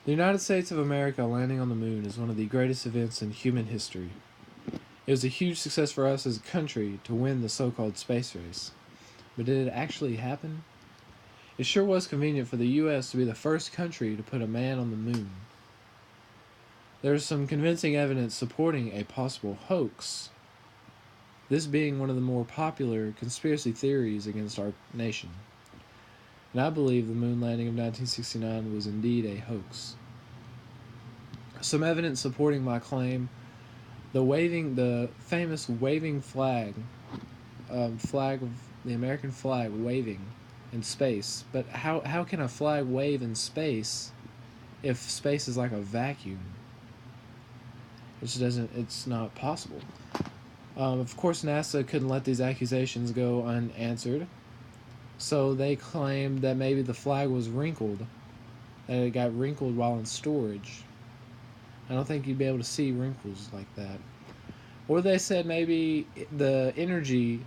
The United States of America landing on the moon is one of the greatest events in human history. It was a huge success for us as a country to win the so called space race. But did it actually happen? It sure was convenient for the US to be the first country to put a man on the moon. There is some convincing evidence supporting a possible hoax, this being one of the more popular conspiracy theories against our nation. And I believe the moon landing of 1969 was indeed a hoax. Some evidence supporting my claim: the famous waving flag, flag of the American flag waving in space. But how can a flag wave in space if space is like a vacuum? It just doesn't. It's not possible. Of course, NASA couldn't let these accusations go unanswered, so they claimed that maybe the flag was wrinkled, that it got wrinkled while in storage. I don't think you'd be able to see wrinkles like that. Or they said maybe the energy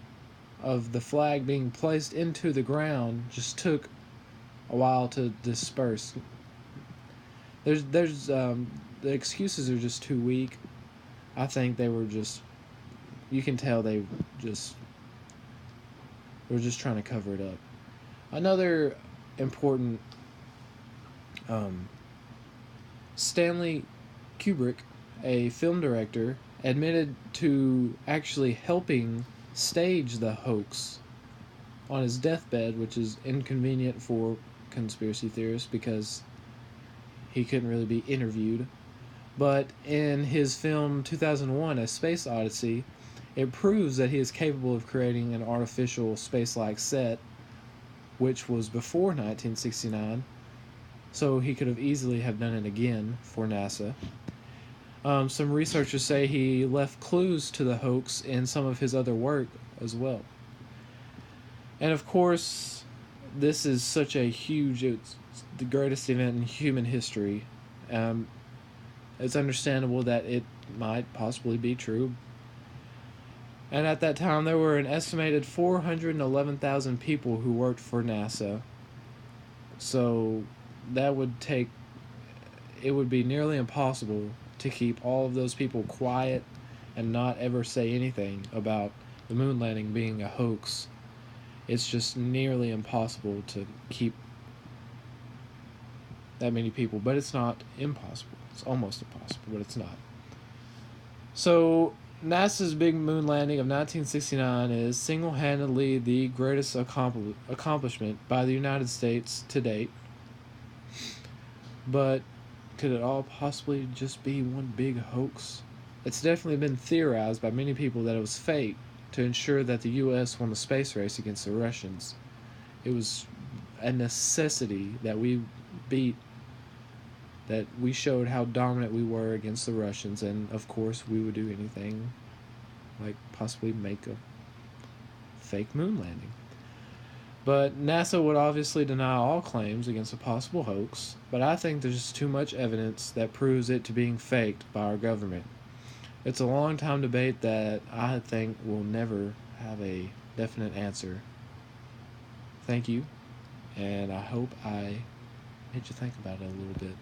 of the flag being placed into the ground just took a while to disperse. The excuses are just too weak. I think they were just, you can tell they just were just trying to cover it up. Another important, um, Stanley Kubrick, a film director, admitted to actually helping stage the hoax on his deathbed, which is inconvenient for conspiracy theorists because he couldn't really be interviewed. But in his film 2001, A Space Odyssey, it proves that he is capable of creating an artificial space-like set, which was before 1969, so he could have easily have done it again for NASA. Some researchers say he left clues to the hoax in some of his other work as well. And of course, this is such a huge, it's the greatest event in human history. Um, it's understandable that it might possibly be true. And at that time, there were an estimated 411,000 people who worked for NASA. So that would take, it would be nearly impossible to keep all of those people quiet and not ever say anything about the moon landing being a hoax. It's just nearly impossible to keep that many people, but it's not impossible. It's almost impossible, but it's not. So, NASA's big moon landing of 1969 is single handedly the greatest accomplishment by the United States to date. But could it all possibly just be one big hoax? It's definitely been theorized by many people that it was fake to ensure that the US won the space race against the Russians. It was a necessity that we beat, that we showed how dominant we were against the Russians, and of course we would do anything like possibly make a fake moon landing. But NASA would obviously deny all claims against a possible hoax, but I think there's just too much evidence that proves it to being faked by our government. It's a long time debate that I think will never have a definite answer. Thank you, and I hope I made you think about it a little bit.